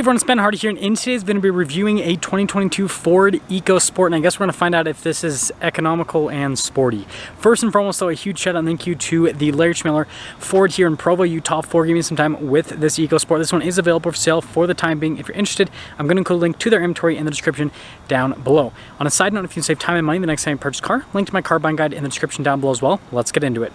Hey everyone, it's Ben Hardy here, and in today's video, I'm going to be reviewing a 2022 Ford EcoSport, and I guess we're going to find out if this is economical and sporty. First and foremost, though, a huge shout out and thank you to the Larry Schmiller Ford here in Provo, Utah, for giving me some time with this EcoSport. This one is available for sale for the time being. If you're interested, I'm going to include a link to their inventory in the description down below. On a side note, if you can save time and money the next time you purchase a car, link to my car buying guide in the description down below as well. Let's get into it.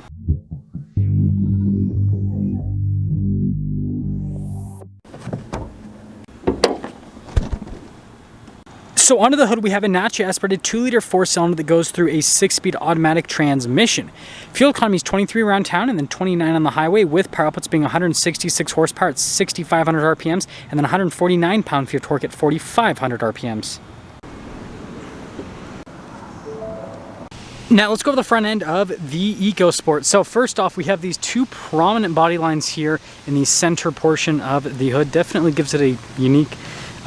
So under the hood, we have a naturally aspirated 2-liter 4-cylinder that goes through a 6-speed automatic transmission. Fuel economy is 23 around town and then 29 on the highway, with power outputs being 166 horsepower at 6,500 RPMs and then 149 pound-feet of torque at 4,500 RPMs. Now let's go over the front end of the EcoSport. So first off, we have these two prominent body lines here in the center portion of the hood. Definitely gives it a unique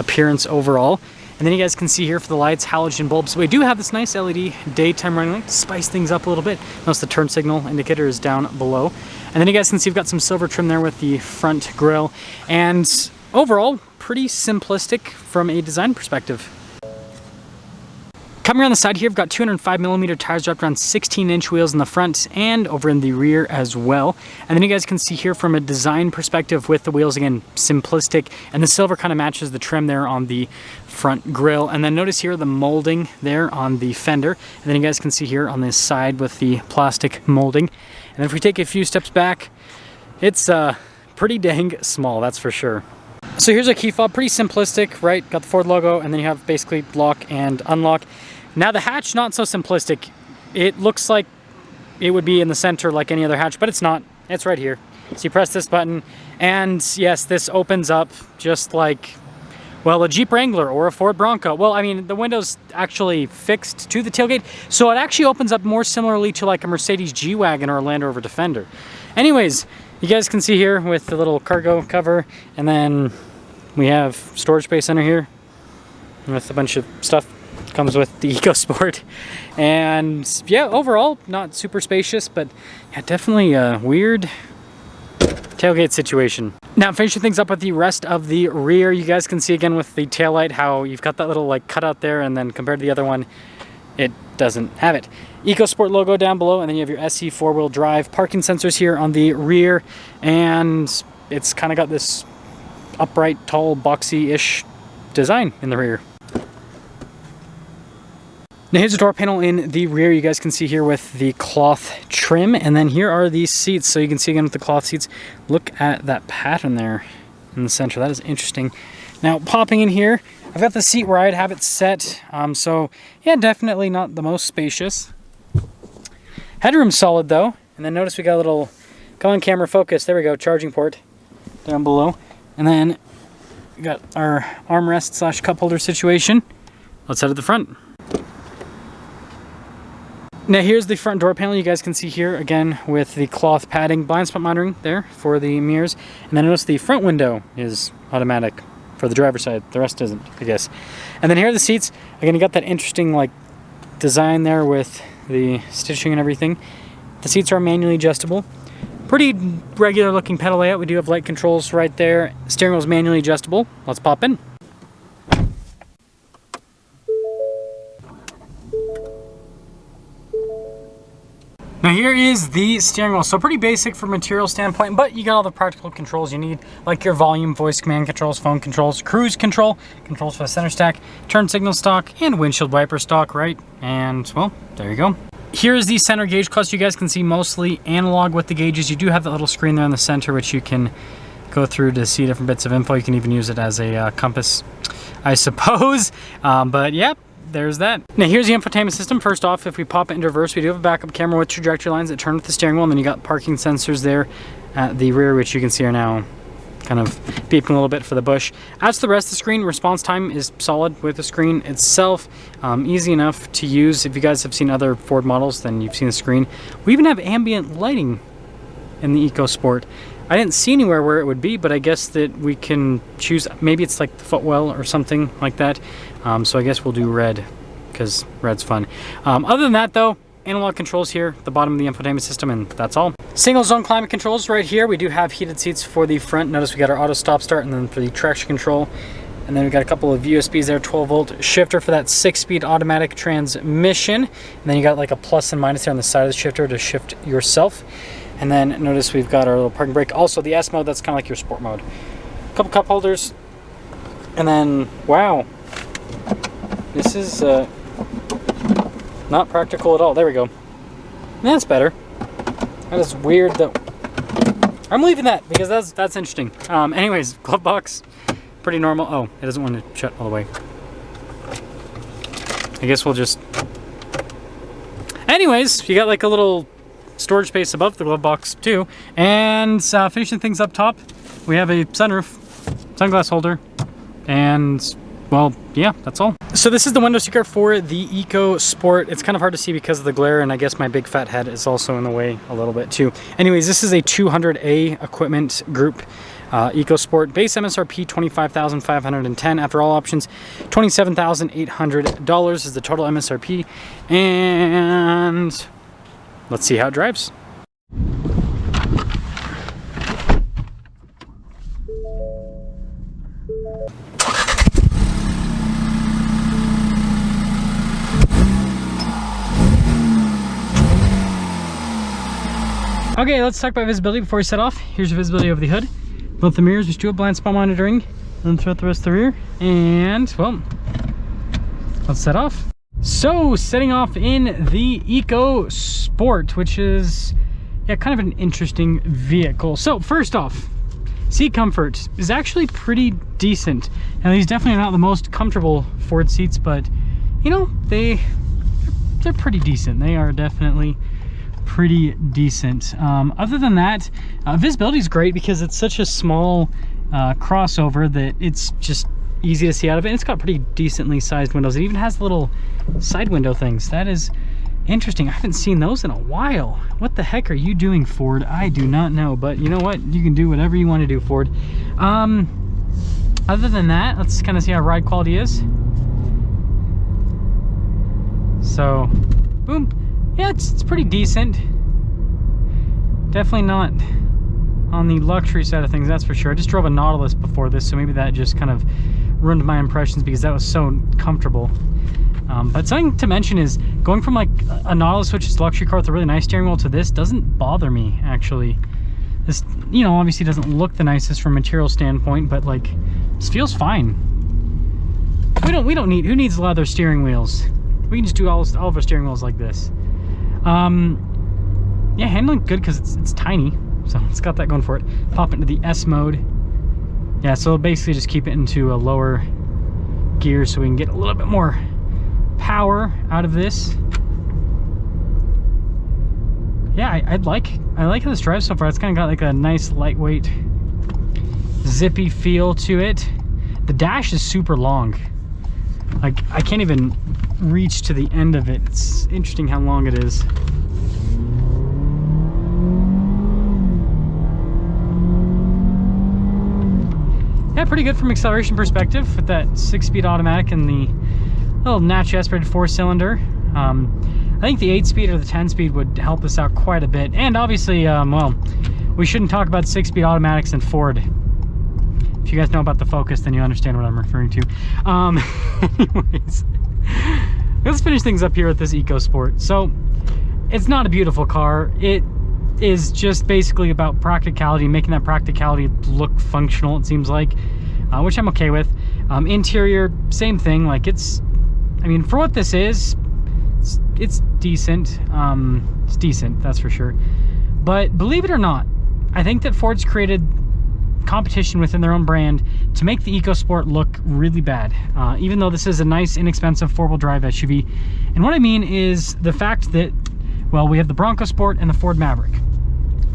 appearance overall. And then you guys can see here for the lights, halogen bulbs. We do have this nice LED daytime running light to spice things up a little bit. Notice the turn signal indicator is down below. And then you guys can see we've got some silver trim there with the front grille. And overall, pretty simplistic from a design perspective. Coming around the side here, we've got 205mm tires wrapped around 16-inch wheels in the front and over in the rear as well. And then you guys can see here from a design perspective with the wheels, again, simplistic. And the silver kind of matches the trim there on the front grille. And then notice here the molding there on the fender. And then you guys can see here on this side with the plastic molding. And then if we take a few steps back, it's pretty dang small, that's for sure. So here's a key fob, pretty simplistic, right? Got the Ford logo, and then you have basically lock and unlock. Now the hatch, not so simplistic. It looks like it would be in the center like any other hatch, but it's not. It's right here. So you press this button, and yes, this opens up just like, well, a Jeep Wrangler or a Ford Bronco. Well, I mean, the window's actually fixed to the tailgate, so it actually opens up more similarly to like a Mercedes G-Wagon or a Land Rover Defender. Anyways, you guys can see here with the little cargo cover, and then we have storage space under here with a bunch of stuff. Comes with the EcoSport. And yeah, overall, not super spacious, but yeah, definitely a weird tailgate situation. Now, finishing things up with the rest of the rear, you guys can see again with the taillight how you've got that little like cutout there, and then compared to the other one, it doesn't have it. EcoSport logo down below, and then you have your SE 4-wheel drive parking sensors here on the rear, and it's kind of got this upright, tall, boxy-ish design in the rear. Now here's the door panel in the rear. You guys can see here with the cloth trim, and then here are these seats. So you can see again with the cloth seats, look at that pattern there in the center. That is interesting. Now popping in here, I've got the seat where I'd have it set. So yeah, definitely not the most spacious. Headroom's solid though. And then notice we got a little, go on camera focus, there we go, charging port down below. And then we got our armrest / cup holder situation. Let's head to the front. Now here's the front door panel. You guys can see here again with the cloth padding, blind spot monitoring there for the mirrors. And then notice the front window is automatic for the driver's side. The rest isn't, I guess. And then here are the seats. Again, you got that interesting like design there with the stitching and everything. The seats are manually adjustable. Pretty regular looking pedal layout. We do have light controls right there. Steering wheel is manually adjustable. Let's pop in. Now here is the steering wheel. So pretty basic from a material standpoint, but you got all the practical controls you need, like your volume, voice command controls, phone controls, cruise control, controls for the center stack, turn signal stock, and windshield wiper stock, right? And well, there you go. Here is the center gauge cluster. You guys can see mostly analog with the gauges. You do have that little screen there in the center, which you can go through to see different bits of info. You can even use it as a compass, I suppose. But yeah. There's that. Now here's the infotainment system. First off, if we pop it into reverse, we do have a backup camera with trajectory lines that turn with the steering wheel, and then you got parking sensors there at the rear, which you can see are now kind of beeping a little bit for the bush. As to the rest of the screen, response time is solid with the screen itself. Easy enough to use. If you guys have seen other Ford models, then you've seen the screen. We even have ambient lighting in the EcoSport. I didn't see anywhere where it would be, but I guess that we can choose, maybe it's like the footwell or something like that. So I guess we'll do red, because red's fun. Other than that though, analog controls here, the bottom of the infotainment system, and that's all. Single zone climate controls right here. We do have heated seats for the front. Notice we got our auto stop start, and then for the traction control. And then we got a couple of USBs there, 12-volt shifter for that 6-speed automatic transmission. And then you got like a plus and minus there on the side of the shifter to shift yourself. And then notice we've got our little parking brake. Also the S mode, that's kind of like your sport mode. A couple cup holders. And then, wow. This is not practical at all. There we go. That's better. That is weird though. I'm leaving that because that's interesting. Anyways, glove box, pretty normal. Oh, it doesn't want to shut all the way. I guess we'll just... Anyways, you got like a little storage space above the glove box too. And finishing things up top, we have a sunroof, sunglass holder, and well, yeah, that's all. So this is the window seeker for the EcoSport. It's kind of hard to see because of the glare, and I guess my big fat head is also in the way a little bit too. Anyways, this is a 200A equipment group EcoSport. Base MSRP $25,510. After all options, $27,800 is the total MSRP. And let's see how it drives. Okay, let's talk about visibility before we set off. Here's your visibility of the hood. Both the mirrors, we do have blind spot monitoring, and throughout the rest of the rear. And, well, let's set off. So, setting off in the EcoSport, which is, yeah, kind of an interesting vehicle. So, first off, seat comfort is actually pretty decent. Now, these definitely are not the most comfortable Ford seats, but, you know, they're pretty decent. They are definitely pretty decent. Other than that, visibility is great because it's such a small crossover that it's just easy to see out of it. And it's got pretty decently sized windows. It even has little side window things. That is interesting. I haven't seen those in a while. What the heck are you doing, Ford? I do not know, but you know what? You can do whatever you want to do, Ford. Other than that, let's kind of see how ride quality is. So, boom. Yeah, it's pretty decent. Definitely not on the luxury side of things, that's for sure. I just drove a Nautilus before this, so maybe that just kind of ruined my impressions because that was so comfortable. But something to mention is going from like a Nautilus, which is a luxury car with a really nice steering wheel, to this doesn't bother me, actually. This, you know, obviously doesn't look the nicest from a material standpoint, but like, this feels fine. We don't need, who needs leather steering wheels? We can just do all of our steering wheels like this. Yeah, handling good because it's tiny, so it's got that going for it. Pop into the S mode. Yeah, so basically just keep it into a lower gear so we can get a little bit more power out of this. Yeah, I like how this drives so far. It's kind of got like a nice lightweight, zippy feel to it. The dash is super long. Like, I can't even reach to the end of it. It's interesting how long it is. Yeah, pretty good from acceleration perspective with that 6-speed automatic and the little naturally aspirated 4-cylinder. I think the 8-speed or the 10-speed would help us out quite a bit. And obviously, well, we shouldn't talk about 6-speed automatics in Ford. If you guys know about the Focus, then you understand what I'm referring to. Anyways, let's finish things up here with this EcoSport. So, it's not a beautiful car. It is just basically about practicality, making that practicality look functional, it seems like, which I'm okay with. Interior, same thing. Like, it's, I mean, for what this is, it's decent. It's decent, that's for sure. But believe it or not, I think that Ford's created competition within their own brand to make the EcoSport look really bad, even though this is a nice, inexpensive 4-wheel drive SUV. And what I mean is the fact that, well, we have the Bronco Sport and the Ford Maverick.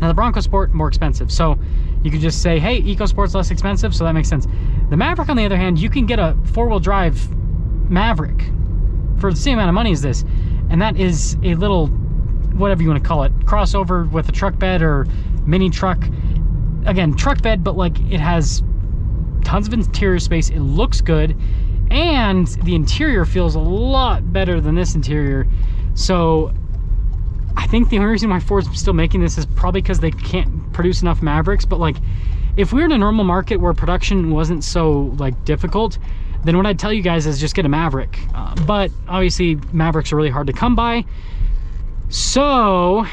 Now, the Bronco Sport, more expensive, so you could just say, hey, EcoSport's less expensive, so that makes sense. The Maverick, on the other hand, you can get a 4-wheel drive Maverick for the same amount of money as this, and that is a little, whatever you want to call it, crossover with a truck bed or mini truck. Again, truck bed, but like, it has tons of interior space, it looks good, and the interior feels a lot better than this interior. So I think the only reason why Ford's still making this is probably because they can't produce enough Mavericks. But like, if we were in a normal market where production wasn't so like difficult, then what I'd tell you guys is just get a Maverick. But obviously Mavericks are really hard to come by. So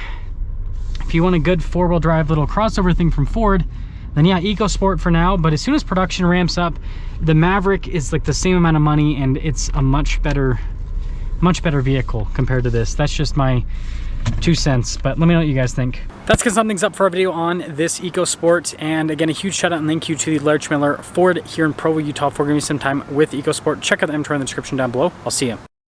if you want a good 4-wheel drive little crossover thing from Ford, then yeah, EcoSport for now. But as soon as production ramps up, the Maverick is like the same amount of money, and it's a much better vehicle compared to this. That's just my 2 cents, but let me know what you guys think. That's gonna sum things up for our video on this EcoSport. And again, a huge shout out and thank you to the Larry Miller Ford here in Provo, Utah for giving me some time with EcoSport. Check out the inventory in the description down below. I'll see you.